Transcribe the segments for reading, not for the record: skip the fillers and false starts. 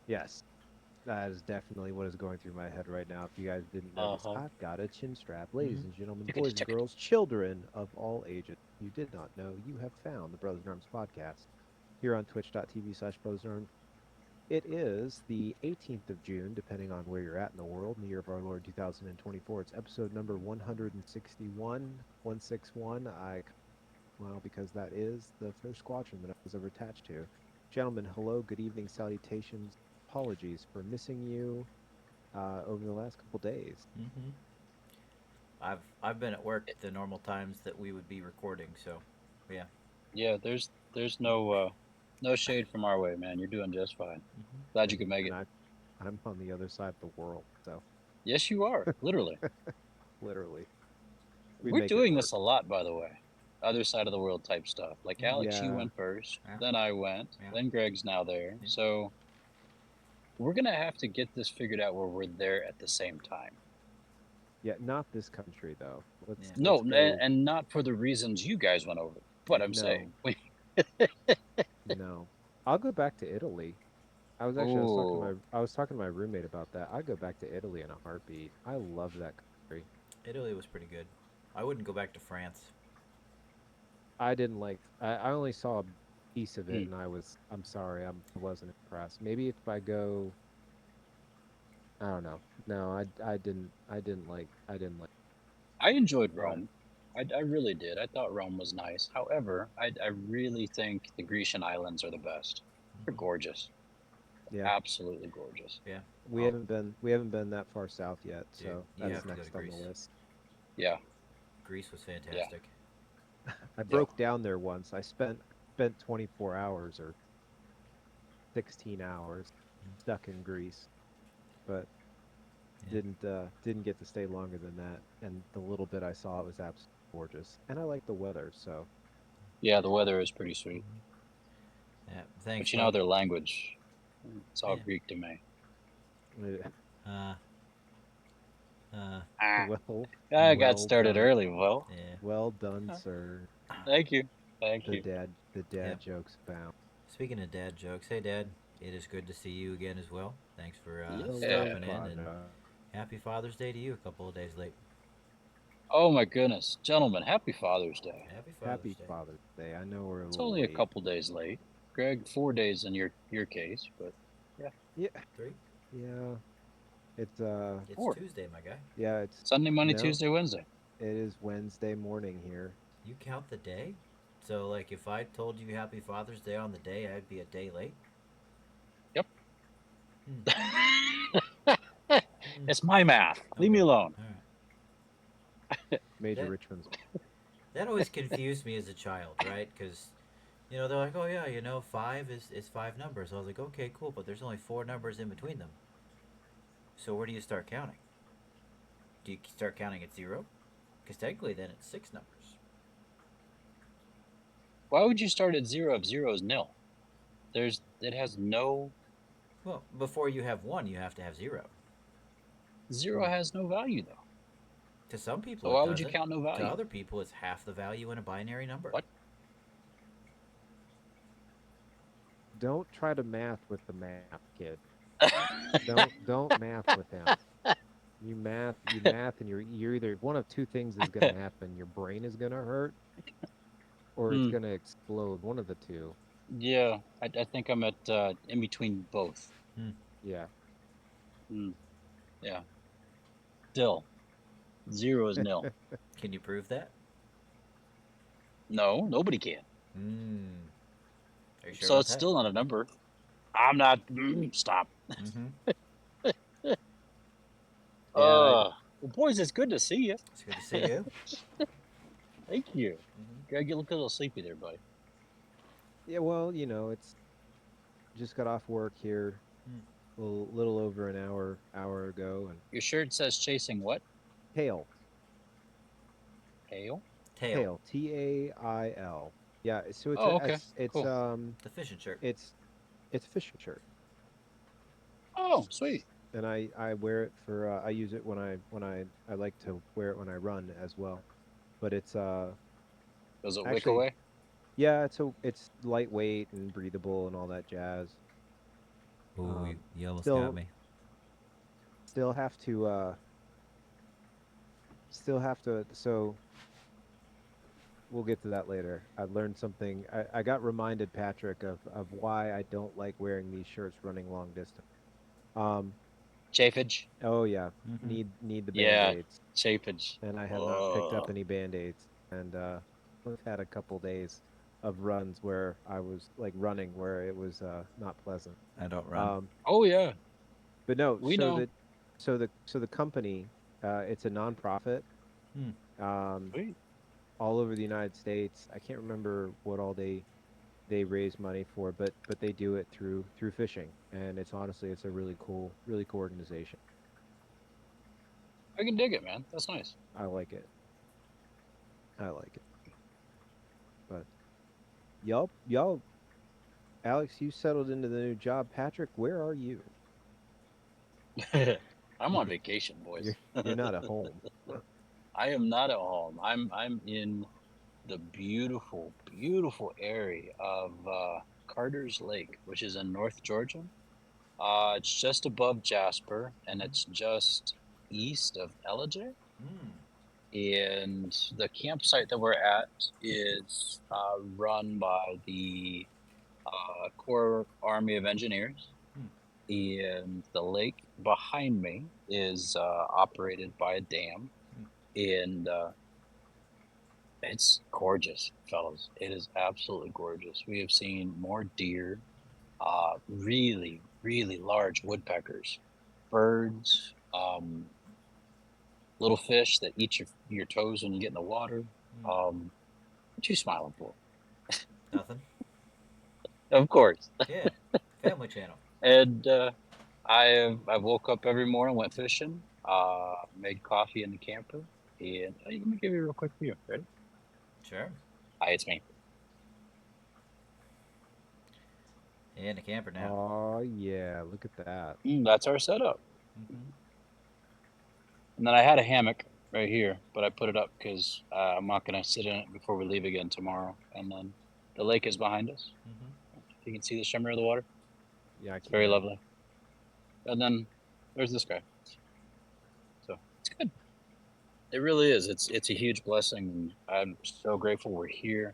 Yes, that is definitely what is going through my head right now. If you guys didn't notice, Uh-huh. I've got a chin strap. Mm-hmm. Ladies and gentlemen, Tickety boys and tickety. girls, children of all ages, you did not know you have found the Brothers in Arms podcast here on twitch.tv/Brothers in Arms. It is the 18th of June, depending on where you're at in the world, in the year of our Lord 2024. It's episode number 161, 161. Well, because that is the first squadron that I was ever attached to. Gentlemen, hello, good evening, salutations. Apologies for missing you over the last couple days. Mm-hmm. I've been at work the normal times that we would be recording, so yeah. Yeah, there's no shade from our way, man. You're doing just fine. Mm-hmm. Glad you And could make and it. I'm on the other side of the world, so Yes, you are. Literally. literally we We're make it doing work. this a lot, by the way. Other side of the world type stuff. Like Mm-hmm. Alex, you Yeah, went first, Yeah. then I went, Yeah. then Greg's now there. Yeah. So we're gonna have to get this figured out where we're there at the same time. yeah, not this country though. Let's Yeah. No, let's go. and not for the reasons you guys went over. But Yeah. I'm saying, No, no. I'll go back to Italy. oh, I was talking to my roommate about that. I'd go back to Italy in a heartbeat. I love that country. Italy was pretty good. I wouldn't go back to France. I didn't like I only saw a piece of it hmm. and I'm sorry, I wasn't impressed. Maybe if I go I don't know. No, I didn't like I enjoyed but Rome. I really did. I thought Rome was nice. However, I really think the Grecian islands are the best. They're Mm-hmm. gorgeous. yeah, Absolutely gorgeous. Yeah. Oh, we haven't been that far south yet, dude, so you that's have to go to next on the Greece. list. Yeah, Greece was yeah, fantastic. I yeah. broke down there once. I spent 24 hours or 16 hours stuck in Greece, but Yeah. didn't get to stay longer than that. And the little bit I saw it was absolutely gorgeous. And I like the weather, so Yeah, the weather is pretty sweet. Mm-hmm. Yeah. Thanks, But you know bud. their language. It's all Yeah. Greek to me. Uh. Uh. Ah, well I got well started done. early. Well, Yeah. Well done, sir. thank you. Thank you. The Yep. dad jokes abound. Speaking of dad jokes, hey dad, it is good to see you again as well. Thanks for Hello, Yeah. stopping in, and father. happy Father's Day to you. A couple of days late. Oh my goodness. Gentlemen, happy Father's Day. Happy Father's Happy Day. Father's Day. I know we're a It's little only a late. couple days late. Greg, 4 days in your case, but yeah, Yeah, Three. yeah. It's It's four. Tuesday, my guy. yeah, it's Sunday, Monday, no, Tuesday, Wednesday. it is Wednesday morning here. You count the day. So like, if I told you Happy Father's Day on the day, I'd be a day late. Yep. Hmm. Hmm. It's my math. Leave Okay. me alone. All right. Major That Richmond's. that always confused me as a child, right? Because they're like, oh yeah, five is five numbers. I was like, okay, cool, but there's only four numbers in between them. So where do you start counting? Do you start counting at zero? Because technically, then it's six numbers. Why would you start at zero if zero is nil? It has no Well, before you have one, you have to have zero. zero has no value though. To some people, So it why would you doesn't. count no To value? other people, it's half the value in a binary number. What? Don't try to math with the math, kid. Don't math with him. You math, and you're either one of two things is gonna happen. Your brain is gonna hurt, or it's Hmm. gonna explode. One of the two. Yeah, I think I'm at in between both. Hmm. Yeah. Hmm. Yeah. Still, zero is nil. Can you prove that? No, nobody can. Hmm. Are you sure So about it's that? still not a number. I'm not. Stop. Mm-hmm. Yeah, Well, boys, it's good to see you. It's good to see you. Thank you. Mm-hmm. Greg, you look a little sleepy there, buddy. yeah. Well, it's just got off work here Hmm. little over an hour ago, and Your shirt says chasing what? tail Hail? Tail. tail Tail. Yeah. So Oh, okay. Cool. The fishing shirt. it's a fishing shirt, Oh, sweet. and I wear it for I use it when I like to wear it when I run as well. But it's Does it wick actually away? yeah, it's lightweight and breathable and all that jazz. Ooh, you almost got Still, me. still have to, so we'll get to that later. I learned something. I got reminded, Patrick, of why I don't like wearing these shirts running long distance. Um, Chaffage. oh yeah, Mm-hmm. need the Yeah, band-aids, chaffage. and I have not picked up Oh, any band-aids, and I've had a couple days of runs where I was like running where it was not pleasant. I don't run. Um, oh yeah. but no, We know. so the company, it's a nonprofit, Hmm. um, Sweet. all over the United States. I can't remember what all they raise money for, but they do it through fishing, and it's honestly it's a really cool organization. I can dig it, man. That's nice. I like it. I like it. But y'all, Alex, you settled into the new job. Patrick, where are you? I'm on vacation, boys. You're not at home. I am not at home. I'm in the beautiful, beautiful area of Carter's Lake, which is in North Georgia. It's just above Jasper, and it's just east of Ellijay. Hmm. And the campsite that we're at is run by the Corps Army of Engineers. Hmm. And the lake behind me is operated by a dam. Hmm. And it's gorgeous, fellas. It is absolutely gorgeous. We have seen more deer, really, really large woodpeckers, birds, little fish that eat your toes when you get in the water. Hmm. What you smiling for? Nothing. Of course. Yeah. Family Channel. And I woke up every morning, went fishing, made coffee in the camper, and let me give you a real quick view. Ready? Sure. Hi, it's me. In the camper now. Oh yeah, look at that. That's our setup. Mm-hmm. And then I had a hammock right here, but I put it up because I'm not going to sit in it before we leave again tomorrow. And then the lake is behind us. Mm-hmm. If you can see the shimmer of the water, Yeah, I it's very can. lovely. And then there's this guy. So it's good. It really is. It's a huge blessing. I'm so grateful we're here.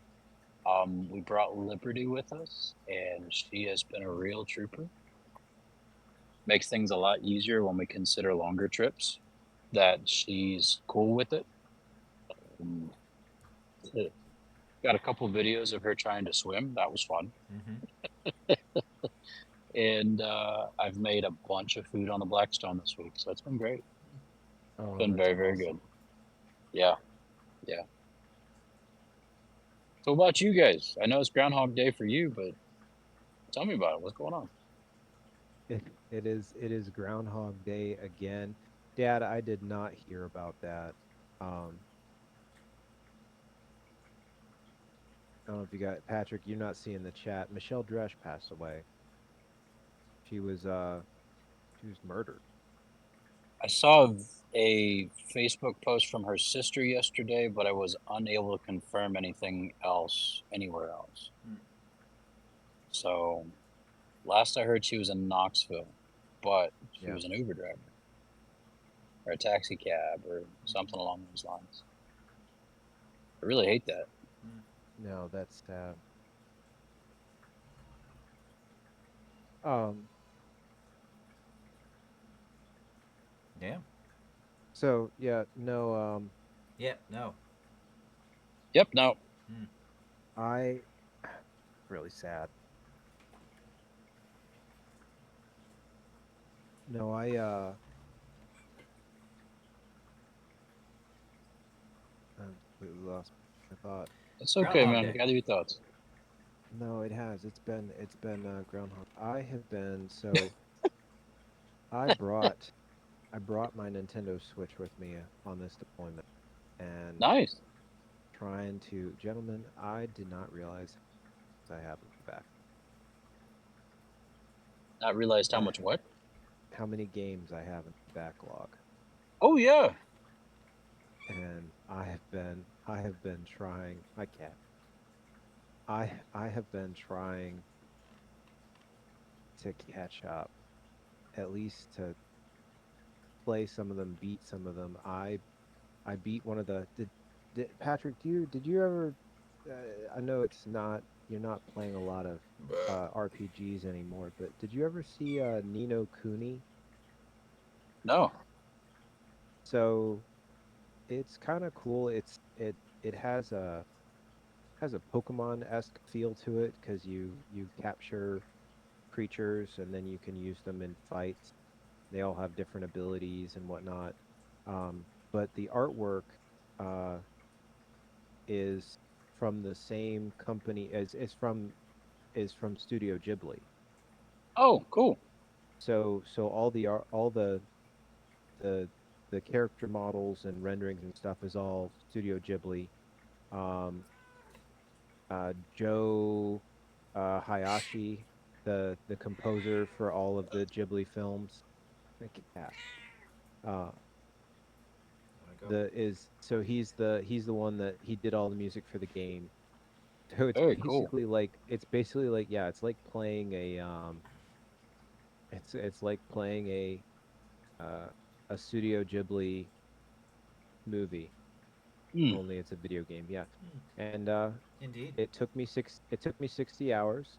We brought Liberty with us, and she has been a real trooper. Makes things a lot easier when we consider longer trips. That she's cool with it. Um, got a couple videos of her trying to swim. That was fun. Mm-hmm. And I've made a bunch of food on the Blackstone this week, so it's been great. It's Oh, been that's very, very good. awesome. Yeah, yeah. So, what about you guys? I know it's Groundhog Day for you, but tell me about it. What's going on? It is Groundhog Day again. Dad, I did not hear about that. Um, I don't know if you got Patrick, you're not seeing the chat. Michelle Dresch passed away. She was she was murdered. I saw a Facebook post from her sister yesterday, but I was unable to confirm anything else anywhere else. Hmm. So, last I heard, she was in Knoxville, but she Yeah. was an Uber driver or a taxi cab or Mm-hmm. something along those lines. I really hate that. Mm. No, that's sad. Um, Yeah. so yeah, no, Yeah. No. Yep, no. Mm. I really sad. No, I completely lost my thought. It's okay, Groundhog man. Day. Gather your thoughts. No, it has. It's been Groundhog. I have been so I brought I brought my Nintendo Switch with me on this deployment and Nice. trying to, gentlemen, I did not realize I have in the back. Not realized how much what? How many games I have in the backlog. Oh, yeah. And I have been trying, my cat. I have been trying to catch up, at least to play some of them, beat some of them. I beat one of the Patrick, did you ever I know it's not you're not playing a lot of RPGs anymore, but did you ever see Nino Kuni? No. So it's kind of cool. It has a Pokemon-esque feel to it because you capture creatures and then you can use them in fights. They all have different abilities and whatnot. But the artwork uh, is from the same company as is from Studio Ghibli. Oh, cool. So the the character models and renderings and stuff is all Studio Ghibli. Um, Joe Hayashi, the composer for all of the Ghibli films. Yeah. Uh, Want to go? the is so he's the one that he did all the music for the game. So Very cool. it's basically like yeah, it's like playing uh a Studio Ghibli movie, Hmm. only it's a video game. Yeah. Hmm. And Indeed. it took me 60 hours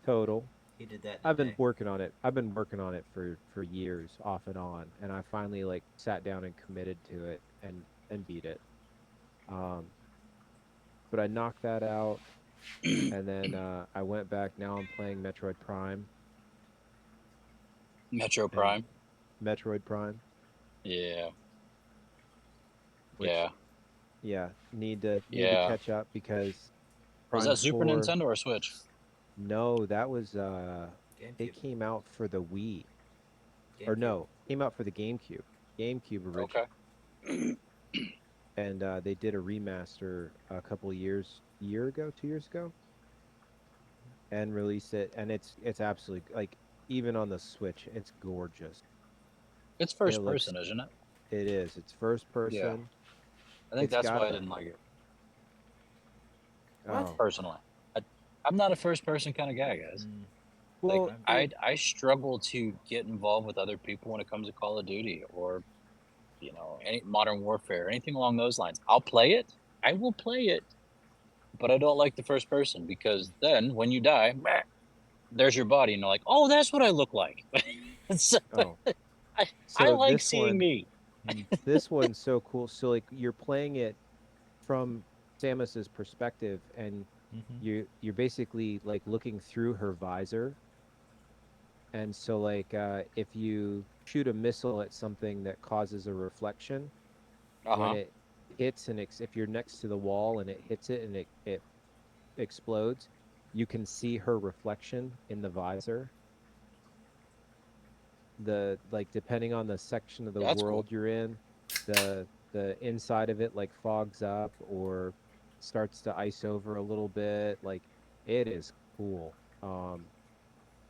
total. He did that in a I've been day. working on it. I've been working on it for years off and on, and I finally like sat down and committed to it and beat it. Um but I knocked that out and then I went back. Now I'm playing Metroid Prime Metro and Prime. Metroid Prime, Yeah. which Yeah. yeah, need to Yeah. catch up because Was Prime that Super 4, Nintendo or Switch? no, that was it GameCube. came out for the Wii. Or GameCube. no, came out for the GameCube. GameCube Okay. original. And they did a remaster a couple of year ago, 2 years ago, and released it. And it's absolutely like even on the Switch, it's gorgeous. It's It first looks, person, isn't it? it is. It's first Yeah. person. I think It's that's got why I the didn't like it What? oh personally. I, I'm not a first person kind of guy, guys. Mm, Like well I'm. it I struggle to get involved with other people when it comes to Call of Duty or any Modern Warfare, anything along those lines. I'll play it. I will play it, but I don't like the first person because then when you die, meh, there's your body, and you're like, oh, that's what I look like. So, oh I so like seeing Mm, this one's so cool. So like you're playing it from Samus's perspective, and mm-hmm. you're basically like looking through her visor. And so, like, if you shoot a missile at something that causes a reflection, uh when huh. it hits if you're next to the wall and it hits it and it explodes, you can see her reflection in the visor. Like, depending on the section of the That's cool. world you're in, the inside of it like fogs up or starts to ice over a little bit. Like, it is cool.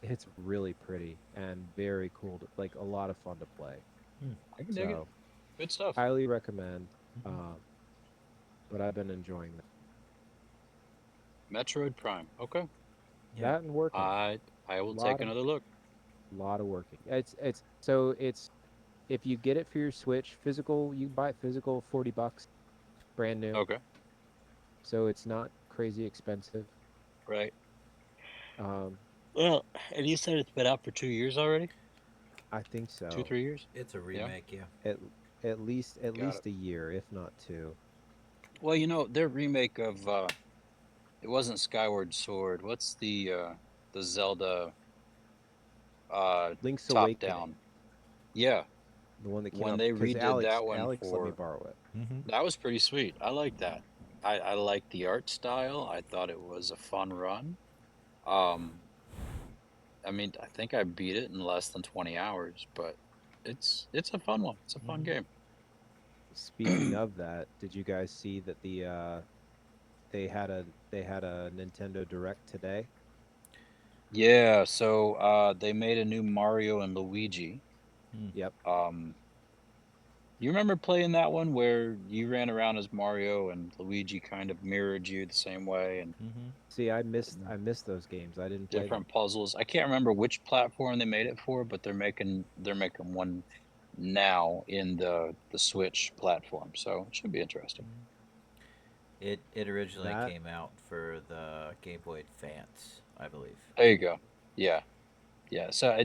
It's really pretty and very cool like a lot of fun to play. Mm, I can dig it. So Good stuff. highly recommend. mm-hmm. Um, but I've been enjoying that. Metroid Prime. Okay. Yeah. That and working. I will take Lot of another look. lot of working. It's if you get it for your Switch, physical, you buy it physical, $40, brand new. Okay. So it's not crazy expensive. Right. Um, Well, and you said it's been out for 2 years already? I think Two, so. 3 years? It's a Yeah. remake. Yeah. At at Got it. least a year, if not two. Well, their remake of it wasn't Skyward Sword. What's the Zelda uh Link's top Awakening, down? Yeah. the one that came When out they because redid Alex that one Alex let me for borrow it. Mm-hmm. that was pretty sweet. I like that. I like the art style. I thought it was a fun run. Um I mean, I think I beat it in less than 20 hours, but it's a fun one. It's a fun Mm-hmm. game. Speaking of that, did you guys see that they had a Nintendo Direct today? Yeah, so they made a new Mario and Luigi. Mm. Yep. Um You remember playing that one where you ran around as Mario and Luigi kind of mirrored you the same way and Mm-hmm. See, I missed those games. I didn't play them. different puzzles? I can't remember which platform they made it for, but they're making one now in the Switch platform, so it should be interesting. It originally That came out for the Game Boy Advance, I believe. There you go. Yeah, yeah. So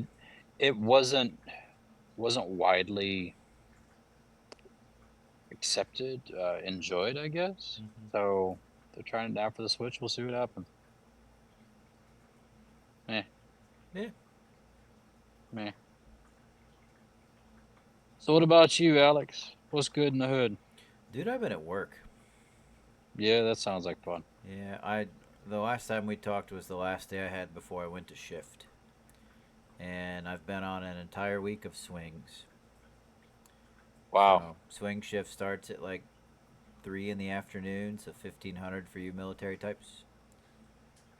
it wasn't widely accepted, enjoyed, I guess. Mm-hmm. So they're trying it out for the Switch. We'll see what happens. Meh, Yeah. meh. So what about you, Alex? What's good in the hood? Dude, I've been at work. Yeah, that sounds like fun. Yeah, I. The last time we talked was the last day I had before I went to shift, and I've been on an entire week of swings. Wow. So swing shift starts at like 3 in the afternoon, so 1500 for you military types,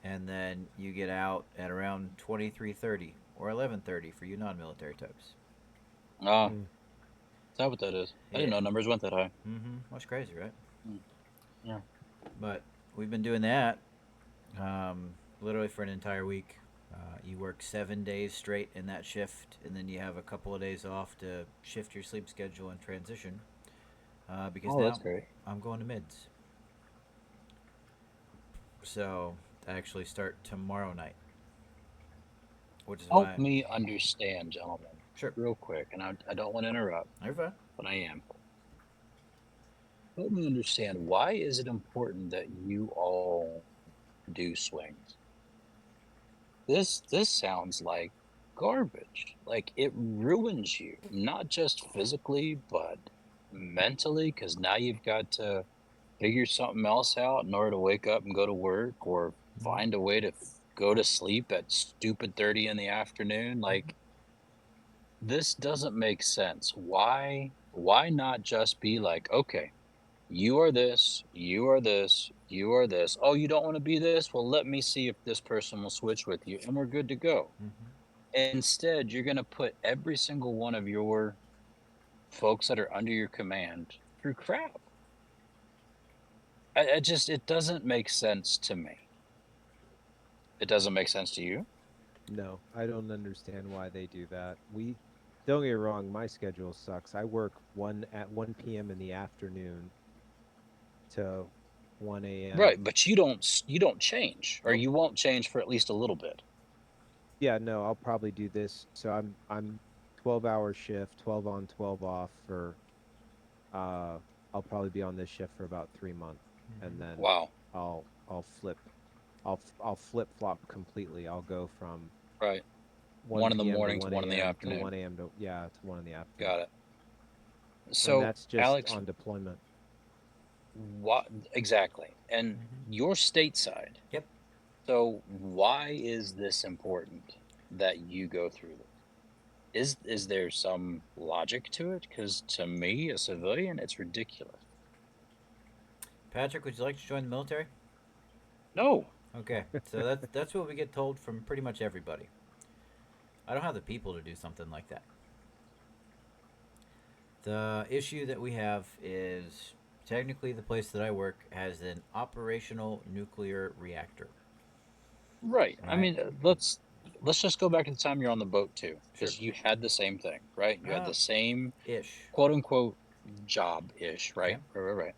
and then you get out at around 23:30 or 11:30 for you non-military types. Ah, mm, is that what that is? I didn't Yeah. know numbers went that high. Mm-hmm. That's crazy, right? Mm, yeah. But we've been doing that literally for an entire week. You work 7 days straight in that shift, and then you have a couple of days off to shift your sleep schedule and transition. Because Oh, that's now great. I'm going to mids, so I actually start tomorrow night, which is Help why. me understand, gentlemen, Sure, real quick, and I don't want to interrupt, you're fine. but I am. Help me understand, why is it important that you all do swings? This sounds like garbage. Like it ruins you, not just physically, but mentally, because now you've got to figure something else out in order to wake up and go to work or Mm-hmm. find a way to go to sleep at stupid 30 in the afternoon. Mm-hmm. Like this doesn't make sense. Why not just be like, okay, you are this, you are this, you are this. Oh, you don't want to be this? Well, let me see if this person will switch with you and we're good to go. Mm-hmm. Instead, you're going to put every single one of your folks that are under your command through crap. I just, it doesn't make sense to me. It doesn't make sense to you? no, I don't understand why they do that. Don't get me wrong, my schedule sucks. I work 1 p.m. in the afternoon to 1 a.m. Right, but you don't change, or Nope. you won't change for at least a little bit. Yeah, no, I'll probably do this. So I'm 12-hour shift, 12 on, 12 off for uh I'll probably be on this shift for about 3 months, and then Wow. I'll flip. I'll flip flop completely. I'll go from Right. 1 in the 1 p.m. to morning to 1 1 in the a.m. to afternoon. 1 a.m. to yeah, to 1 in the afternoon. Got it. And So, that's just Alex, on deployment. what exactly? And Mm-hmm. you're stateside. Yep. So, why is this important that you go through this? Is there some logic to it? Because to me, a civilian, it's ridiculous. Patrick, would you like to join the military? No. Okay, so that's what we get told from pretty much everybody. I don't have the people to do something like that. The issue that we have is technically the place that I work has an operational nuclear reactor. Right. I Right? mean, let's just go back to the time you're on the boat too, Sure. because you had the same thing, right? You had Uh, the same ish. quote unquote job ish, Okay. right?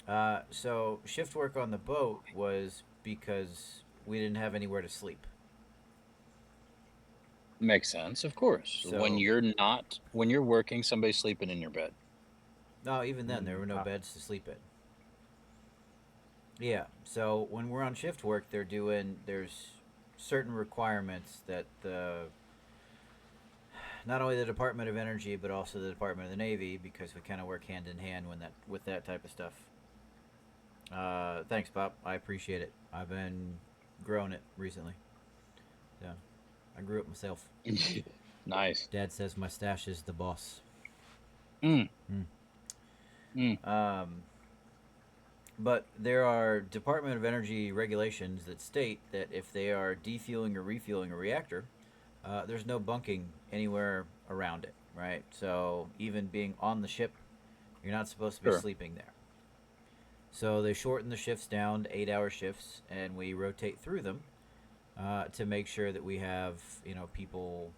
Right. So shift work on the boat was because we didn't have anywhere to sleep. Makes sense, of course. So When you're working, somebody's sleeping in your bed. no, even then there Mm, were no uh, beds to sleep in. Yeah. So when we're on shift work, there's certain requirements that the not only the Department of Energy but also the Department of the Navy, because we kind of work hand in hand when that with that type of stuff. Thanks, Pop. I appreciate it. I've been growing it recently. Yeah, I grew up myself. Nice. Dad says my stash is the boss. Mm, Mm. mm. But there are Department of Energy regulations that state that if they are defueling or refueling a reactor, there's no bunking anywhere around it, right? So even being on the ship You're not supposed to be Sure. sleeping there. So they shorten the shifts down to 8-hour shifts, and we rotate through them to make sure that we have people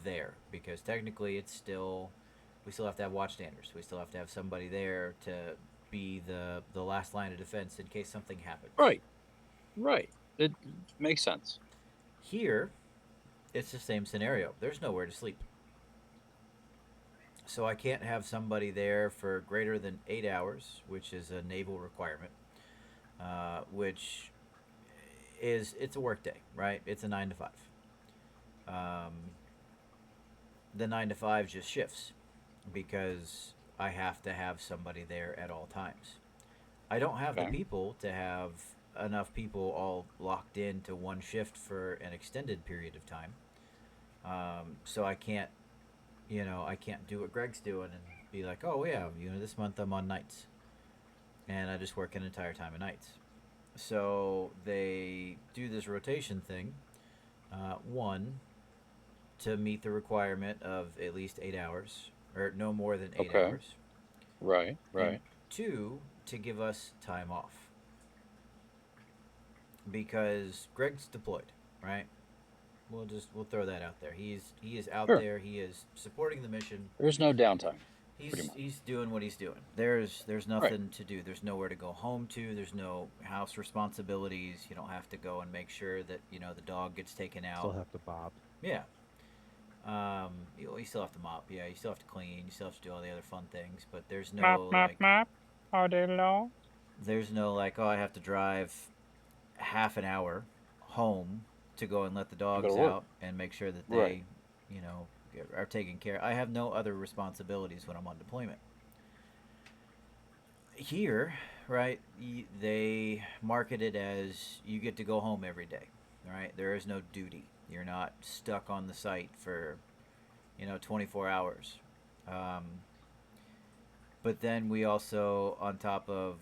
there, because technically it's still we still have to have watchstanders. We still have to have somebody there to be the last line of defense in case something happens. Right. Right. It makes sense. Here, it's the same scenario. There's nowhere to sleep. So I can't have somebody there for greater than 8 hours, which is a naval requirement, which it's a work day, right? It's a 9 to 5. Um, the 9 to 5 just shifts because I have to have somebody there at all times. I don't have the Okay. people to have enough people all locked into one shift for an extended period of time. So I can't do what Greg's doing and be like, oh yeah, this month I'm on nights, and I just work an entire time of nights. So they do this rotation thing. One, to meet the requirement of at least 8 hours, or no more than eight Okay. hours, Right. and Right. two, to give us time off because Greg's deployed, right? We'll throw that out there. He is out Sure. there. He is supporting the mission. There's no downtime, pretty much. He's doing what he's doing. There's Right. nothing to do. There's nowhere to go home to. There's no house responsibilities. You don't have to go and make sure that the dog gets taken Still out. have to bob. Yeah. You still have to mop. Yeah, you still have to clean. You still have to do all the other fun things. But Map, map, map. All day long. there's no like, oh, I have to drive half an hour home to go and let the To go to dogs work. out and make sure that Right. they, you know, are taken care. I have no other responsibilities when I'm on deployment. Here, right, they market it as you get to go home every day, right? There is no duty. You're not stuck on the site for 24 hours. Um, but then we also, on top of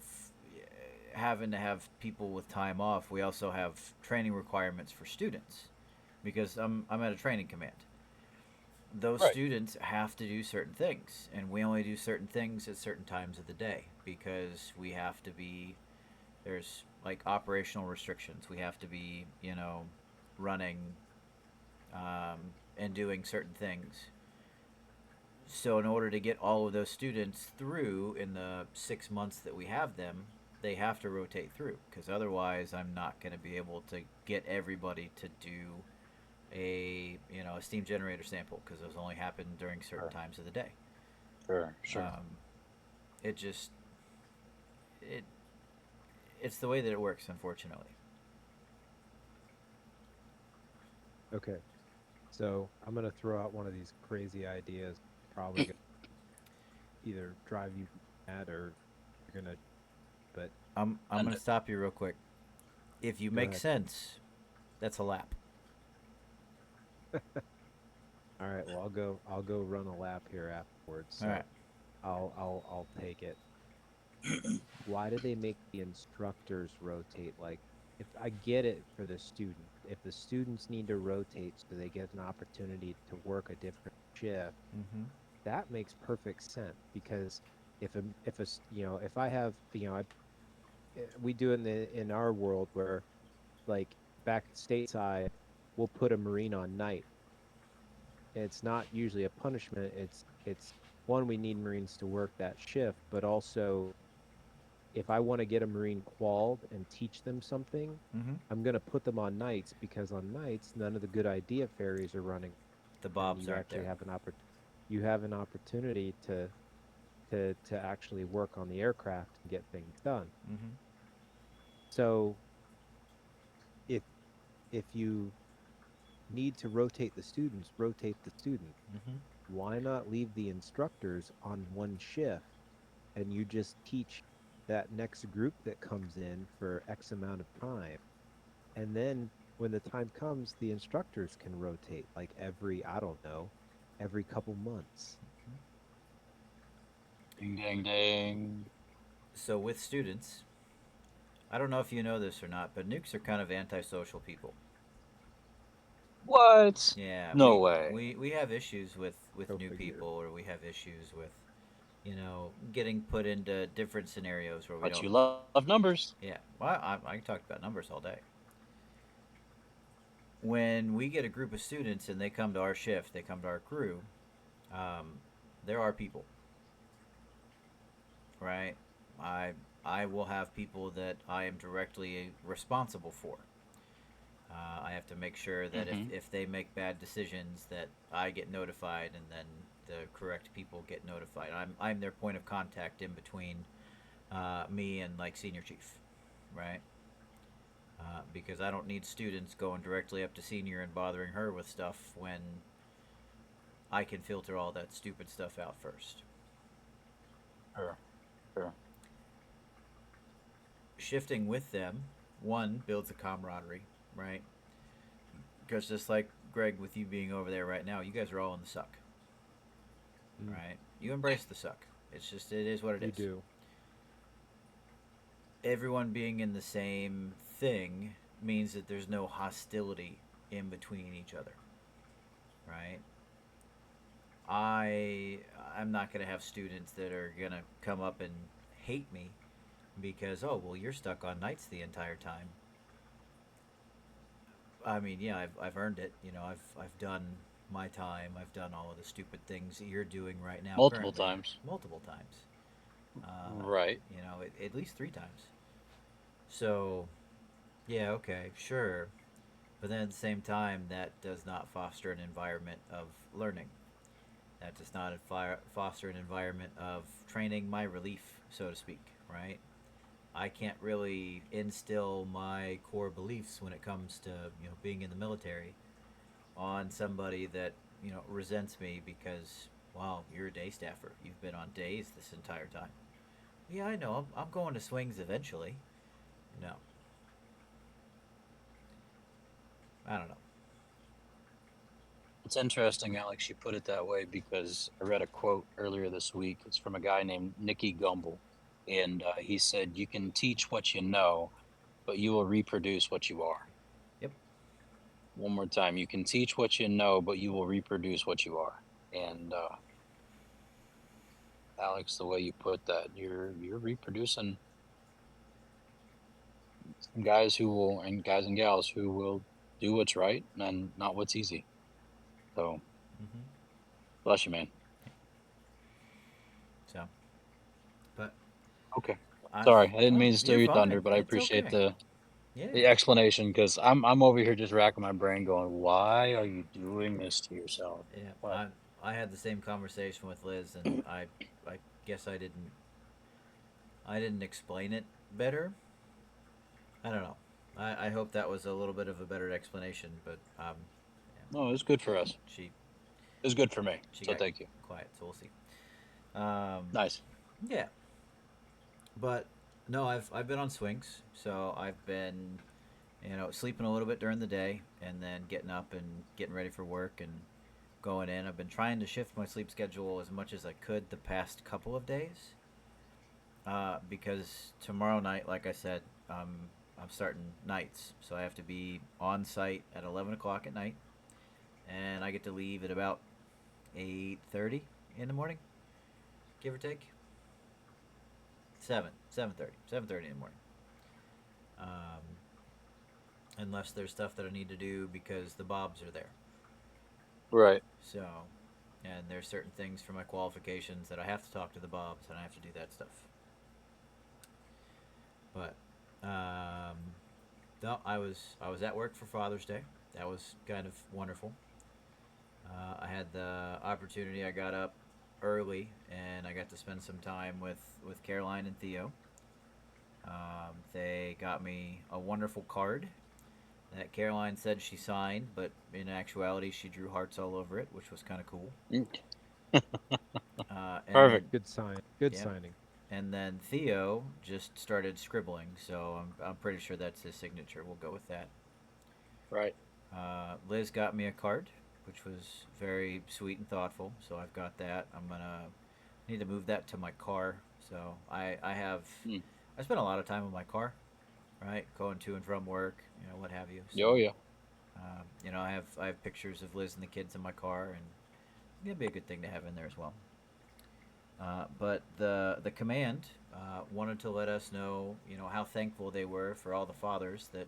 having to have people with time off, we also have training requirements for students because I'm at a training command. Those Right. students have to do certain things, and we only do certain things at certain times of the day because we have to be there's like operational restrictions. We have to be running um, and doing certain things. So in order to get all of those students through in the 6 months that we have them, they have to rotate through because otherwise I'm not going to be able to get everybody to do a steam generator sample because those only happen during certain Sure. times of the day. Sure. Sure. Um, it just it it's the way that it works, unfortunately. Okay, so I'm gonna throw out one of these crazy ideas. Probably gonna either drive you mad or you're gonna. But I'm And gonna stop you real quick. If you go make ahead. sense, that's a lap. All right. Well, I'll go run a lap here afterwards. All right. So I'll take it. Why do they make the instructors rotate? Like, if I get it for the student, if the students need to rotate so they get an opportunity to work a different shift, Mm-hmm. that makes perfect sense because if I have we do it in our world where like back stateside we'll put a marine on night. It's not usually a punishment. It's one, we need marines to work that shift, but also if I want to get a marine qualled and teach them something, Mm-hmm. I'm going to put them on nights because on nights none of the good idea fairies are running, The and bobs you aren't actually there. have you have an opportunity to actually work on the aircraft and get things done. Mm-hmm. So if you need to rotate the students, rotate the students. Mm-hmm. Why not leave the instructors on one shift and you just teach that next group that comes in for X amount of time? And then when the time comes, the instructors can rotate like every, I don't know, every couple months. ding, ding, ding. So with students, I don't know if you know this or not, but nukes are kind of antisocial people. What? Yeah, No way. we have issues with Go new figure. people, or we have issues with getting put into different scenarios where we But don't. you love numbers. Yeah, well, I can talk about numbers all day. When we get a group of students and they come to our shift, they come to our crew, um, there are people, right? I I will have people that I am directly responsible for. I have to make sure that if, Mm-hmm. if they make bad decisions, that I get notified, and then the correct people get notified. I'm their point of contact in between me and like senior chief, right? Because I don't need students going directly up to senior and bothering her with stuff when I can filter all that stupid stuff out first. Sure. Sure. Shifting with them, one builds a camaraderie, right? Because just like Greg, with you being over there right now, you guys are all in the suck, Mm, right? You embrace the suck. It's just, it is what it you is. do. Everyone being in the same thing means that there's no hostility in between each other, right? I I'm not gonna have students that are gonna come up and hate me because, oh, well, you're stuck on nights the entire time. I mean, yeah, I've earned it. I've done my time. I've done all of the stupid things that you're doing right now Multiple currently times. multiple times. Uh, Right. at least three times. So yeah, okay, sure. But then at the same time, that does not foster an environment of learning. That does not foster an environment of training my relief, so to speak, right? I can't really instill my core beliefs when it comes to being in the military on somebody that resents me because, wow, you're a day staffer. You've been on days this entire time. Yeah, I know. I'm going to swings eventually. No, I don't know. It's interesting, Alex, you put it that way because I read a quote earlier this week. It's from a guy named Nicky Gumbel. And he said, "You can teach what you know, but you will reproduce what you are." Yep. One more time. You can teach what you know, but you will reproduce what you are. And Alex, the way you put that, you're reproducing guys who will, and guys and gals who will do what's right and not what's easy. So Mm-hmm. bless you, man. So, but Okay. I've Sorry, I didn't well, mean to steal you're your fine. thunder, but I It's appreciate okay. Yeah. the explanation because I'm over here just racking my brain, going, "Why are you doing this to yourself?" Yeah, But I had the same conversation with Liz, and I guess I didn't explain it better. I don't know. I hope that was a little bit of a better explanation, but yeah, no, it's good for us. she It's good for me. she So got thank you. quiet, so we'll see. Um, Nice. yeah, but no, I've been on swings, so I've been sleeping a little bit during the day, and then getting up and getting ready for work and going in. I've been trying to shift my sleep schedule as much as I could the past couple of days. Because tomorrow night, like I said, I'm starting nights, so I have to be on site at 11 o'clock at night, and I get to leave at about 8:30 in the morning, give or take. 7:30 in the morning. Um, unless there's stuff that I need to do because the bobs are there. Right. So, and there's certain things for my qualifications that I have to talk to the bobs, and I have to do that stuff. But no, I was at work for Father's Day. That was kind of wonderful. I had the opportunity. I got up early and I got to spend some time with Caroline and Theo. They got me a wonderful card that Caroline said she signed, but in actuality she drew hearts all over it, which was kind of cool. Mm, And then perfect. Good sign. Good yeah, signing. and then Theo just started scribbling, so I'm pretty sure that's his signature. We'll go with that. Right. Liz got me a card, which was very sweet and thoughtful. So I've got that. I'm gonna need to move that to my car. So I have Mm. I spend a lot of time in my car, right, going to and from work, what have you. So Oh yeah. I have pictures of Liz and the kids in my car, and it'd be a good thing to have in there as well. But the command wanted to let us know, how thankful they were for all the fathers that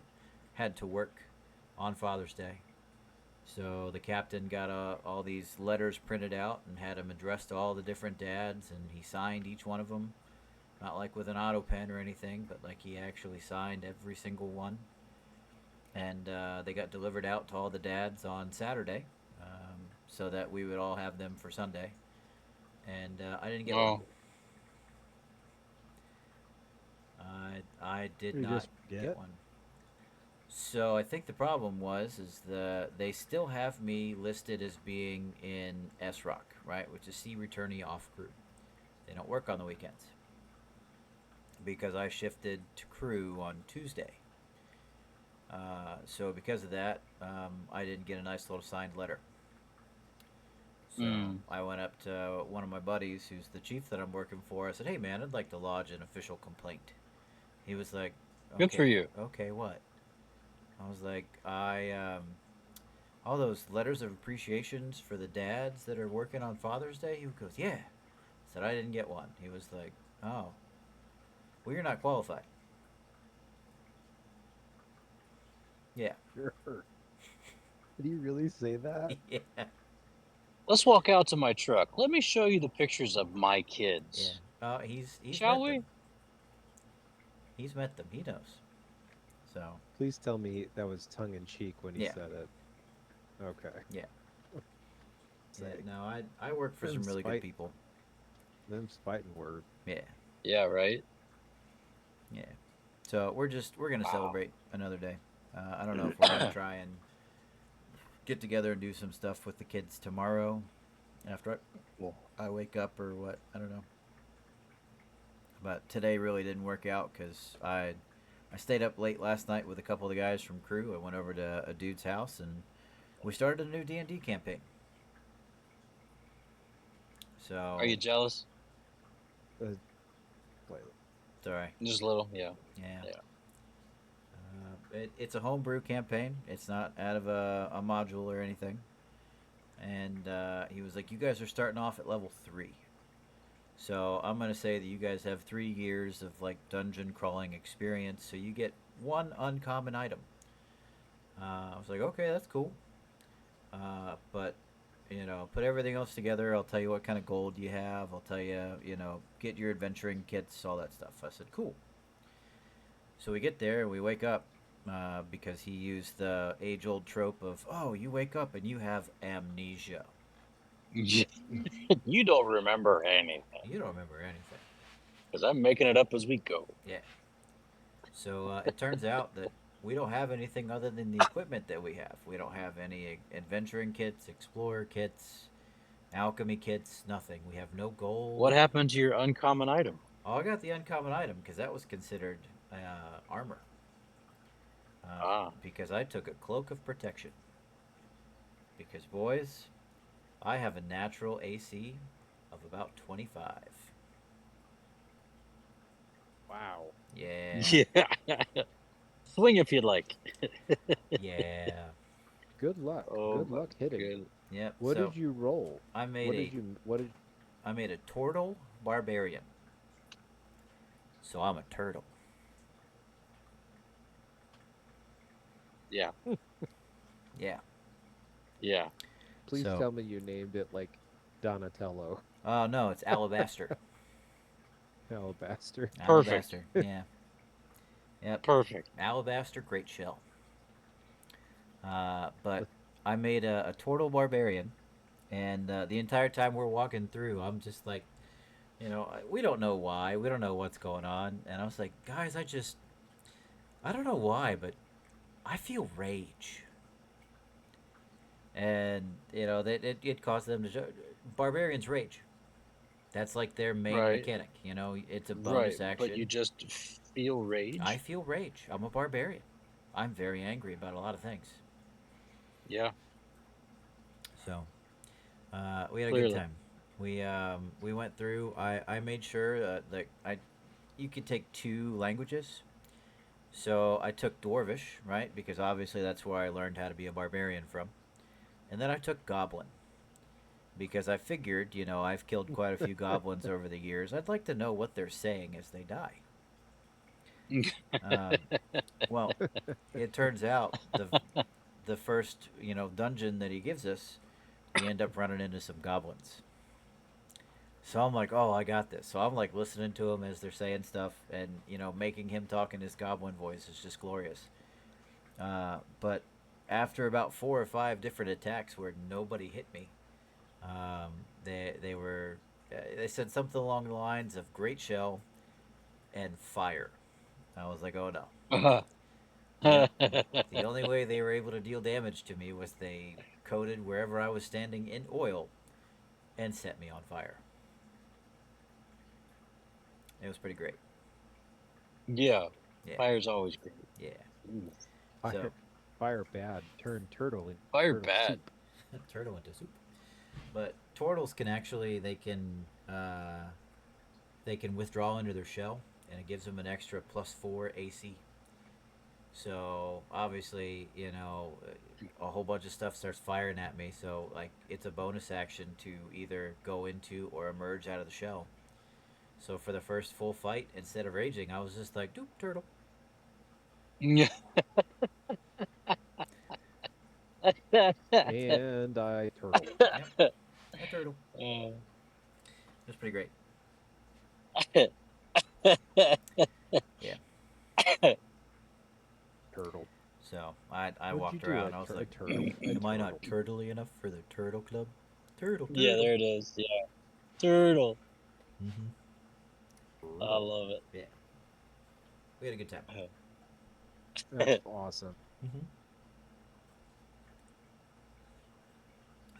had to work on Father's Day. So the captain got all these letters printed out and had them addressed to all the different dads, and he signed each one of them, not like with an auto pen or anything, but like he actually signed every single one. And they got delivered out to all the dads on Saturday, so that we would all have them for Sunday. And I didn't get one. Oh, I did You not just forget get it? one. So I think the problem was is they still have me listed as being in S Rock, right, which is sea returnee off crew. They don't work on the weekends because I shifted to crew on Tuesday. So because of that, I didn't get a nice little signed letter. So mm, I went up to one of my buddies, who's the chief that I'm working for. I said, "Hey man, I'd like to lodge an official complaint." He was like, good for "Okay, you. okay, what?" I was like, all those letters of appreciations for the dads that are working on Father's Day." He goes, "Yeah." I said, "I didn't get one." He was like, "Oh, well, you're not qualified." Yeah. Sure. Did he really say that? Yeah. Let's walk out to my truck. Let me show you the pictures of my Yeah. kids. He's Shall met them. we? He's met them. He knows. So Please tell me that was tongue in cheek when he yeah, said it. Okay. yeah, yeah. Say, No, I work for them some really good spite, people. them spiting words. Yeah, Yeah, right. yeah. So we're gonna Wow. celebrate another day. I don't know if we're gonna try and get together and do some stuff with the kids tomorrow after Well, I wake up or what. I don't know. But today really didn't work out because I stayed up late last night with a couple of the guys from crew. I went over to a dude's house and we started a new D&D campaign. are So you jealous? Uh, slightly. sorry. Just a little. Yeah. Yeah. Yeah. It's a homebrew campaign. It's not out of a module or anything. And he was like, "You guys are starting off at level 3. So I'm going to say that you guys have 3 years of like dungeon crawling experience. So you get one uncommon item." I was like, "Okay, that's cool." But put everything else together. I'll tell you what kind of gold you have. I'll tell you, get your adventuring kits, all that stuff. I said, "Cool." So we get there and we wake up because he used the age old trope of, "Oh, you wake up and you have amnesia. You don't remember anything You don't remember anything." because I'm making it up as we go. Yeah. So it turns out that we don't have anything other than the equipment that we have. We don't have any adventuring kits, explorer kits, alchemy kits, nothing. We have no What gold. happened to your uncommon item? Oh, I got the uncommon item because that was considered armor. Uh, Ah, because I took a cloak of protection. Because, boys, I have a natural AC of about 25. Wow. Yeah. yeah. Swing if you'd like. Yeah. Good luck. Oh Good my luck hitting. good. Yep. What So did you roll? I made What did a you? What did? I made a turtle barbarian. So I'm a turtle. Yeah. Yeah. Yeah. Please So tell me you named it like Donatello, no, it's alabaster. Alabaster. Perfect. Alabaster. Yeah. Yep. Perfect. Alabaster, great shell. But I made a turtle barbarian, and the entire time we're walking through, I'm just like, we don't know why, we don't know what's going on, and I was like, guys, I don't know why, but I feel rage, and that it caused them to barbarians rage. That's like their main Right. mechanic. It's a Right. bonus But you action. just feel I rage. feel rage. I'm a barbarian. I'm very angry about a lot of things. Yeah. So we had a good Clearly. time. We went through. I made sure that I you could take 2 languages. So I took Dwarvish, right? Because obviously that's where I learned how to be a barbarian from. And then I took Goblin. because I figured, I've killed quite a few goblins over the years. I'd like to know what they're saying as they die. Um, well, it turns out the first dungeon that he gives us, we end up running into some goblins. So I'm like, oh, I got this. So I'm like listening to them as they're saying stuff, and making him talk in his goblin voice is just glorious. But after about 4 or 5 different attacks where nobody hit me, um, they were they said something along the lines of great shell and fire. I was like, oh no. The the only way they were able to deal damage to me was they coated wherever I was standing in oil and set me on fire. It was pretty great. Yeah, Yeah, fire's always great. yeah. Ooh. So Fire bad. Turn turtle into Fire turtle bad. soup. turtle into soup. But turtles can actually they can withdraw into their shell, and it gives them an extra +4 AC. So obviously, a whole bunch of stuff starts firing at me. So like, it's a bonus action to either go into or emerge out of the shell. So for the first full fight, instead of raging, I was just like, "Doop turtle." Yeah. And I turtle. Yep, a turtle. It was pretty great. Yeah. Turtle. So I What'd you walked do? around. I was I like, turtle. I "Am I not turtle. turtly enough for the turtle club?" Turtle, Yeah, turtle. there it is. Yeah, turtle. Mm-hmm. I Turtle. love Yeah, we had a good time. That's awesome. Mm-hmm.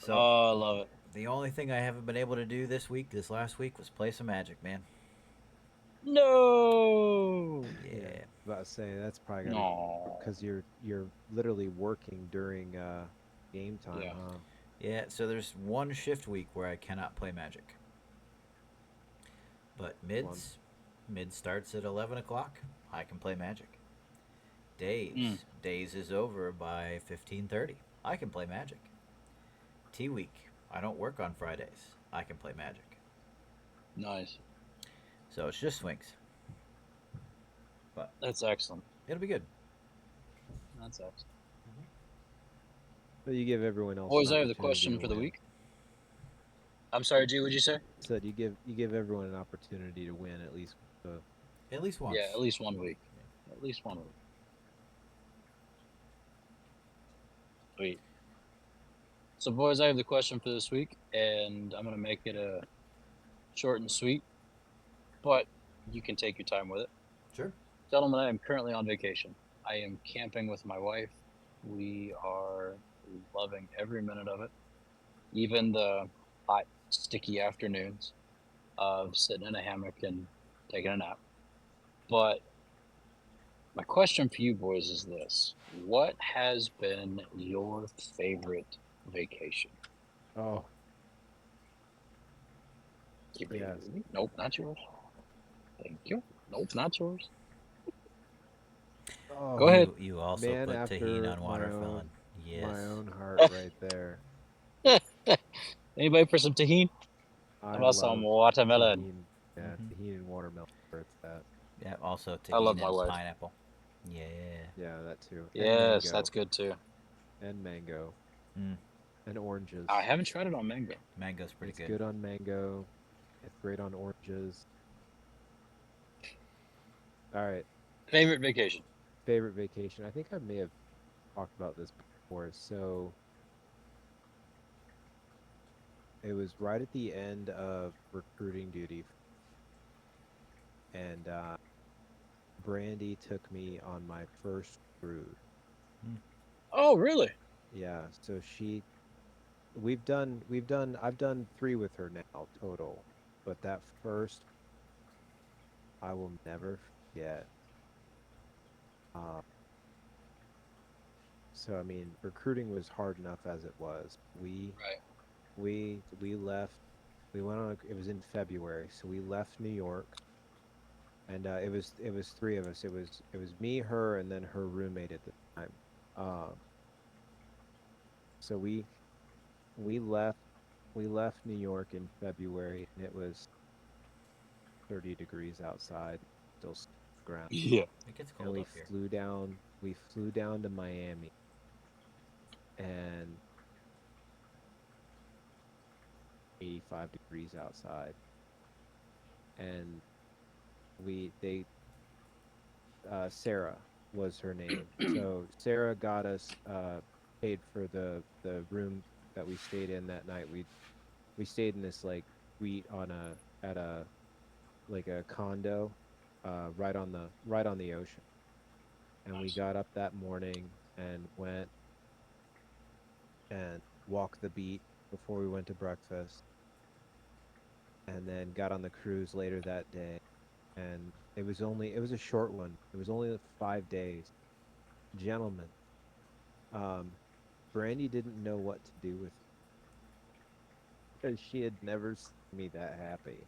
So Oh, I love it. the only thing I haven't been able to do this last week, was play some Magic, man. No. Yeah, Yeah, about to say that's probably got to No. because you're literally working during game time, Yeah. huh? yeah. So there's one shift week where I cannot play Magic, but One. mid starts at 11 o'clock. I can play Magic. Mm, Days is over by 15:30. I can play Magic. T week. I don't work on Fridays. I can play Magic. nice. So it's just swings, but That's excellent. it'll be good. That's excellent. But you give everyone else an Boys, I have the opportunity question to for the win. week. I'm sorry, G. What'd you say? Said you give everyone an opportunity to win at least. At least Yeah, once. at least one week. At least one week. Sweet. So, boys, I have the question for this week, and I'm gonna make it a short and sweet, but you can take your time with it. Sure. Gentlemen, I am currently on vacation. I am camping with my wife. We are loving every minute of it, even the hot, sticky afternoons of sitting in a hammock and taking a nap. But my question for you boys is this: what has been your favorite vacation? Oh Ghibli. yes. Nope, not yours. Thank you. Nope, not yours. Go Oh ahead. You also man, put tahini after on my own watermelon. Yes. my own heart right there. Anybody for some tahini? How I about some love watermelon? tahini. Yeah, Mm-hmm. tahini and watermelon. Where it's at. Yeah. Also I love tahini my and wife. pineapple. Yeah. Yeah, that too. And Yes, that's mango. good too. And mango. Mm. And I oranges. haven't tried it on mango. Mango's pretty It's good. good on mango. It's great on oranges. All right. Favorite vacation? Favorite vacation. I think I may have talked about this before. So it was right at the end of recruiting duty, and Brandy took me on my first cruise. Mm. Oh, really? Yeah, so I've done three with her now total, but that first I will never forget. Uh, so I mean, recruiting was hard enough as it was. Right. We left. We went on. It was in February, so we left New York, and it was three of us. It was me, her, and then her roommate at the time. Uh, so we left. we left New York in February, and it was 30 degrees outside, still ground. Yeah. It gets And cold up here. we flew down to Miami, and 85 degrees outside, and we they Sarah was her name. So Sarah got us paid for the room that we stayed in that night. We stayed in this like suite on a at a like a condo right on the ocean. And we Nice. got up that morning and went and walked the beach before we went to breakfast, and then got on the cruise later that day. And it was a short one. It was only 5 days. Gentlemen, um, Brandy didn't know what to do with it because she had never seen me that happy.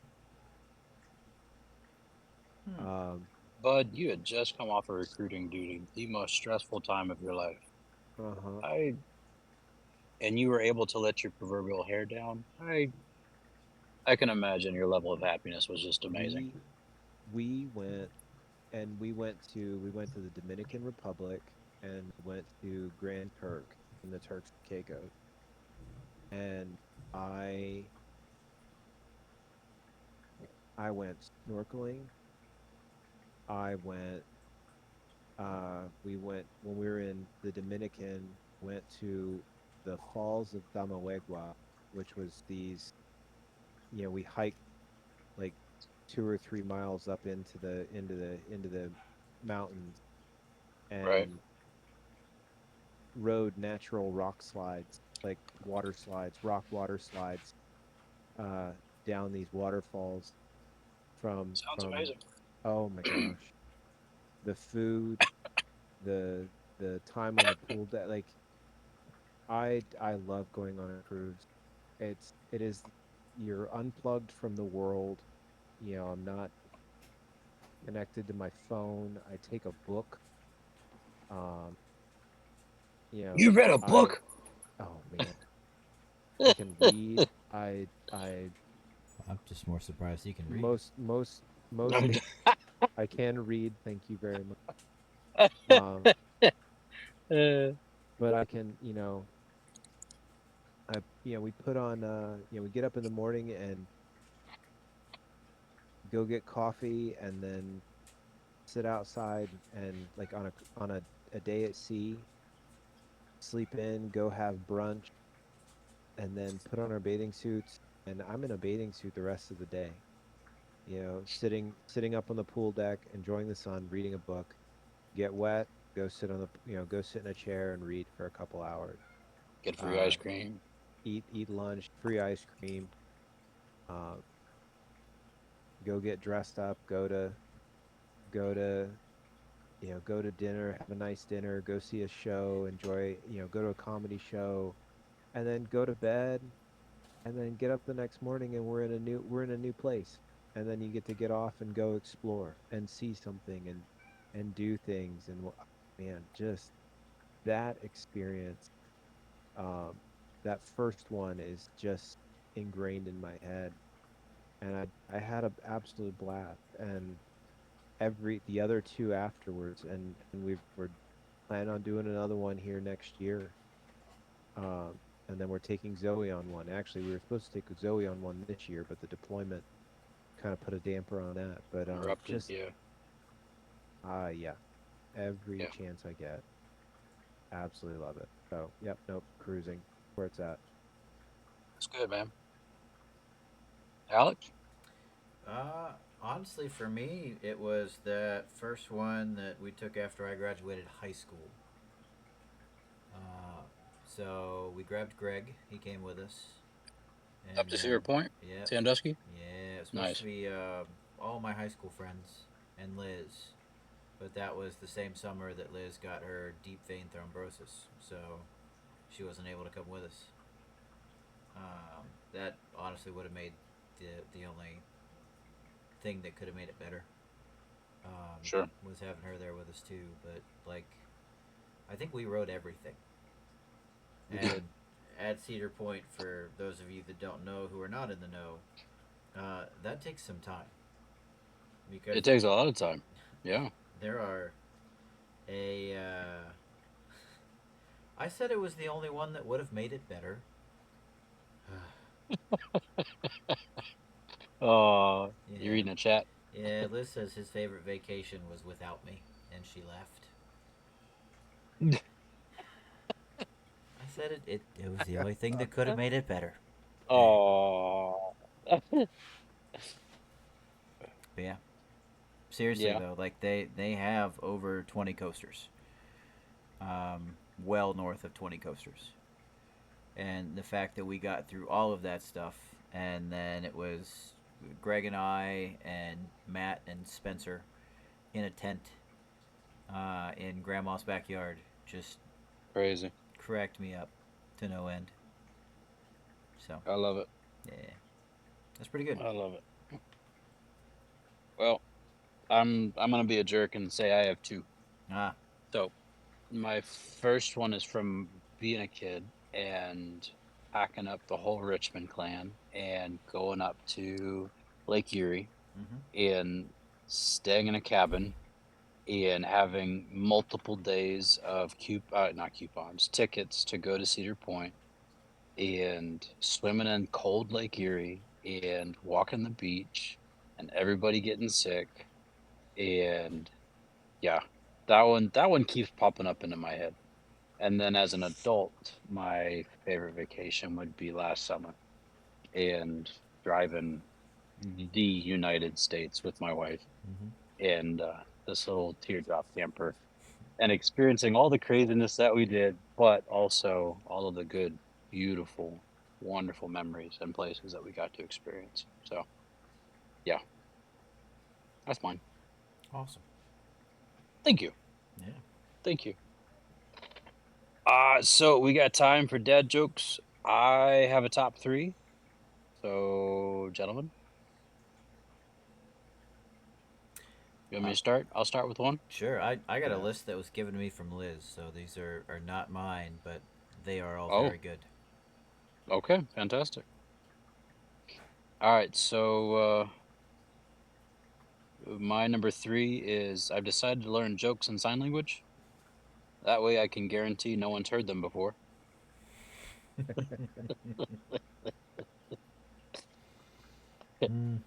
Hmm. Um, Bud, you had just come off of recruiting duty, the most stressful time of your life. uh-huh. I and you were able to let your proverbial hair down. I can imagine your level of happiness was just amazing. We we went we went to the Dominican Republic, and went to Grand Turk in the Turks and Caicos. And I I went snorkeling. I went we went when we were in the Dominican, went to the falls of Damalegua, which was these, we hiked like 2 or 3 miles up into the mountains, Right. and rode natural rock slides, like water slides, rock water slides, uh, down these waterfalls Sounds from amazing. oh my gosh, the food, the the time on the pool deck, like I love going on a cruise. It is You're unplugged from the world. I'm not connected to my phone. I take a book. Um, You read a I book? oh man, I can read. I I'm just more surprised he can read. most most most I'm days I can read. Thank you very much. Um, but I can, we put on, we get up in the morning and go get coffee, and then sit outside, and like a day at sea, sleep in, go have brunch, and then put on our bathing suits. And I'm in a bathing suit the rest of the day, sitting up on the pool deck, enjoying the sun, reading a book, get wet, go sit in a chair and read for a couple hours. Get free Uh, ice cream. eat lunch, free ice cream, uh, go get dressed up, go to go to dinner, have a nice dinner, go see a show, enjoy, go to a comedy show, and then go to bed, and then get up the next morning, and we're in a new place. And then you get to get off and go explore and see something, and do things. And man, just that experience, um that first one is just ingrained in my head. And I had an absolute blast. And every the other two afterwards, and we're planning on doing another one here next year. And then we're taking Zoe on one. Actually, we were supposed to take Zoe on one this year, but the deployment kind of put a damper on that. But Interrupted. just Yeah. yeah, every Yeah. chance I get, absolutely love it. So yep, nope, cruising where it's at. That's good, man. Alex? Honestly, for me, it was that first one that we took after I graduated high school. Uh, so we grabbed Greg. He came with us, Up and to then Cedar Point? yeah, Sandusky? yeah, it was supposed to Nice. be all my high school friends and Liz, but that was the same summer that Liz got her deep vein thrombosis, so she wasn't able to come with us. That honestly would have made the only thing that could have made it better, Sure. was having her there with us too. But like, I think we wrote everything, We and did. at Cedar Point, for those of you that don't know who are not in the know, that takes some time because It takes a lot of time. Yeah. there are a. I said it was the only one that would have made it better. Oh, you Yeah. reading a chat? Yeah, Liz says his favorite vacation was without me, and she left. I said it was the only thing that could have made it better. Oh. But yeah, seriously Yeah. though, like they have over 20 coasters, well north of 20 coasters, and the fact that we got through all of that stuff, and then it was Greg and I and Matt and Spencer in a tent in Grandma's backyard just Crazy. cracked me up to no end. So I love it. yeah, that's pretty good. I love it. Well, I'm gonna be a jerk and say I have two. Ah, So my first one is from being a kid and packing up the whole Richmond clan and going up to Lake Erie mm-hmm. and staying in a cabin and having multiple days of not coupons, tickets to go to Cedar Point and swimming in cold Lake Erie and walking the beach and everybody getting sick. And yeah, that one keeps popping up into my head. And then as an adult, my favorite vacation would be last summer and driving the United States with my wife Mm-hmm. in this little teardrop camper and experiencing all the craziness that we did, but also all of the good, beautiful, wonderful memories and places that we got to experience. So, yeah, that's mine. Awesome. Thank you. Yeah. Thank you. So we got time for dad jokes. I have a top three. So, gentlemen, you want me to start? I'll start with one. Sure. I got a Yeah. list that was given to me from Liz, so these are not mine, but they are all Oh, very good. okay, fantastic. All right, so my number three is I've decided to learn jokes in sign language. That way I can guarantee no one's heard them before. Mm.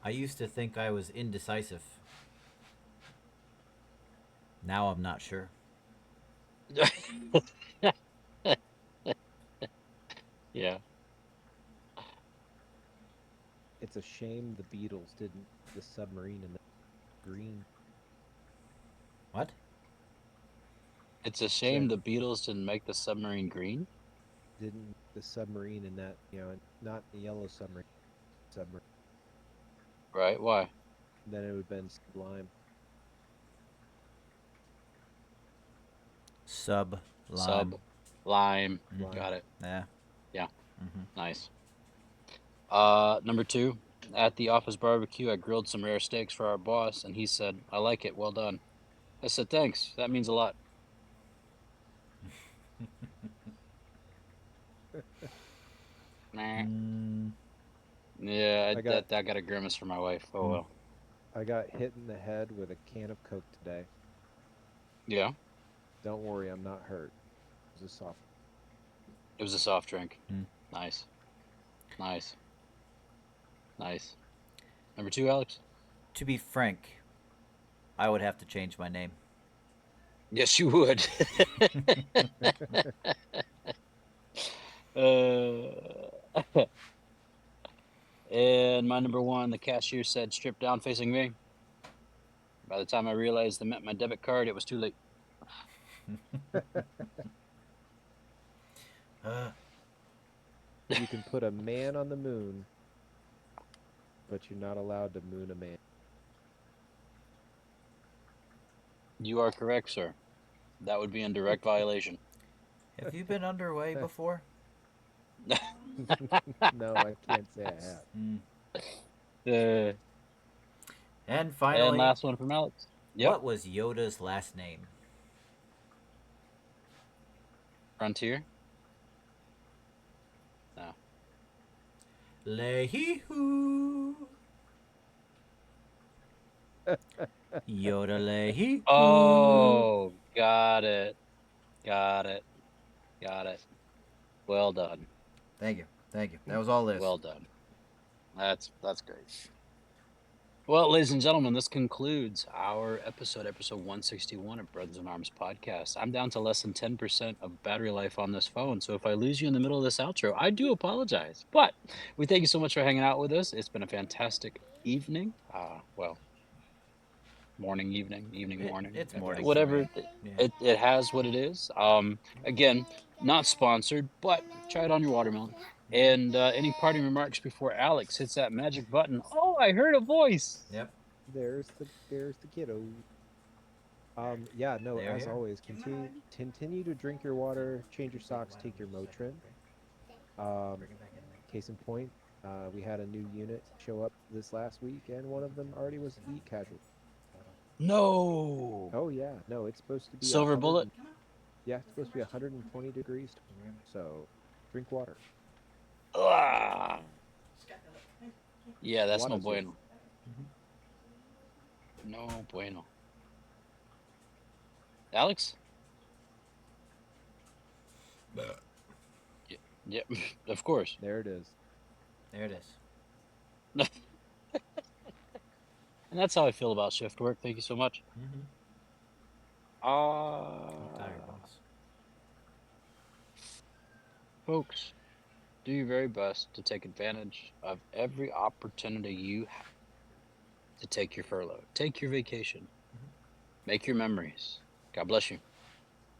I used to think I was indecisive. Now I'm not sure. Yeah. It's a shame the Beatles didn't the submarine in the green. What? It's a Said shame the Beatles didn't make the submarine green. didn't the submarine in that not the yellow submarine. Right? Why? Then it would have been sublime. Sub Sub lime. lime. Mm-hmm. Sublime. Got it. Yeah. Yeah. Mm-hmm. Nice. Number two. At the office barbecue, I grilled some rare steaks for our boss, and he said, "I like it. Well done." I said, "Thanks. That means a lot." Nah. Mm, Yeah, I got that got a grimace for my wife. Oh mm. well. I got hit in the head with a can of Coke today. Yeah, Don't worry, I'm not hurt. It was a soft. it was a soft drink. Mm. Nice, nice, nice. Number two, Alex. To be frank, I would have to change my name. Yes, you would. uh, and my number one, the cashier said, "Strip down, facing me." By the time I realized they meant my debit card, it was too late. uh, You can put a man on the moon, but you're not allowed to moon a man. You are correct, sir. That would be in direct violation. have you been underway before? No, I can't say I have. Mm. Uh, And and finally, last one from Alex. Yep. what was Yoda's last name? Frontier? No. Lay-hee-hoo. Yoda lay-hee-hoo. Oh, got it. Got it. Got it. Well done. Thank you. Thank you. That was all this. Well done. That's great. Well, ladies and gentlemen, this concludes our episode 161 of Brothers in Arms podcast. I'm down to less than 10% of battery life on this phone, so if I lose you in the middle of this outro, I do apologize. But we thank you so much for hanging out with us. It's been a fantastic evening. Well, morning, evening, morning. It's morning. Whatever. Yeah. It has what it is. Again, not sponsored, but try it on your watermelon. And any parting remarks before Alex hits that magic button? Oh, I heard a voice. Yep. There's the kiddo. Yeah, no, They're as here. always, continue to drink your water, change your socks, take your Motrin. Case in point, we had a new unit show up this last week, and one of them already was a heat casualty. No. Oh yeah, no, it's supposed to be Silver bullet. Yeah, it's supposed to be 120 degrees. So, drink water. Ah. Yeah, that's no Water's good. bueno. No bueno. Alex? Yeah, of course. There it is. There it is. And that's how I feel about shift work. Thank you so much. Mm-hmm. Tired, boss. Folks, do your very best to take advantage of every opportunity you have to take your furlough, take your vacation, make your memories. God bless you.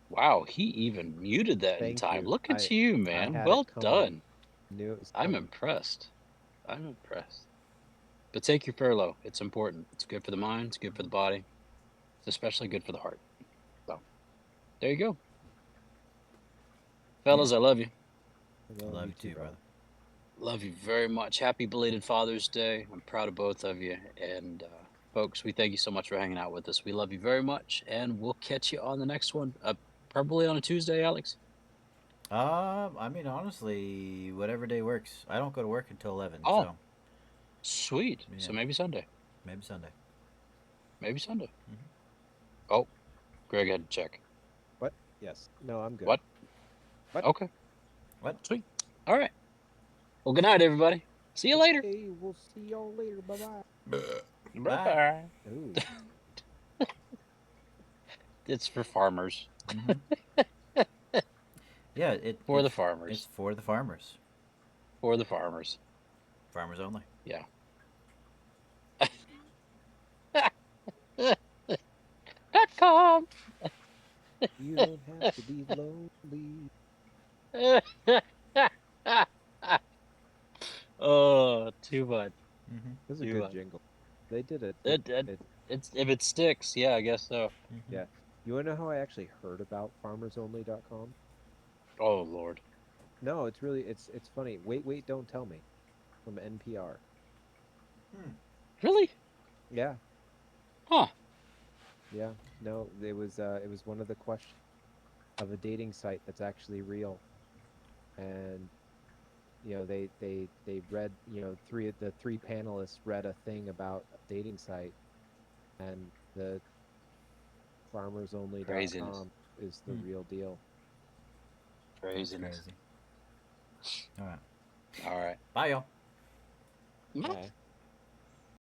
Wow, he even muted that in Thank time. you. Look at you, man. had Well it coming. done. Knew it was I'm coming. impressed. I'm impressed. But take your furlough. It's important. It's good for the mind. It's good for the body. It's especially good for the heart. So, there you go. Fellas, I love you. Love you too, brother. Love you very much. Happy belated Father's Day. I'm proud of both of you. And folks, we thank you so much for hanging out with us. We love you very much. And we'll catch you on the next one. Probably on a Tuesday, Alex. I mean, honestly, whatever day works. I don't go to work until 11. Oh. So Sweet. Yeah. So maybe Sunday. maybe Sunday. Maybe Sunday. Mhm. Oh, Greg had to check. What? Yes. No, I'm good. What? What? Okay. What? Sweet. All right. Well, good night, everybody. See you later. Hey, we'll see y'all later. Bye-bye. Bye. Ooh. It's for farmers. Mhm. Yeah, For the it's farmers. It's for the farmers. For the farmers. Farmers only. Yeah. .com. You don't have to be lonely. Oh, too much. Mm-hmm. This is a You good like- jingle. They did it. It's if it sticks, yeah, I guess so. Mm-hmm. Yeah. You want to know how I actually heard about farmersonly.com? Oh Lord. No, it's really it's funny. Wait, don't tell me. From NPR. Really? Yeah. Huh. Yeah. No, it was one of the questions of a dating site that's actually real. And they read, the three panelists read a thing about a dating site, and the farmersonly.com Craziness. is the real deal. Craziness. Crazy. All right. All right. Bye, y'all. Bye.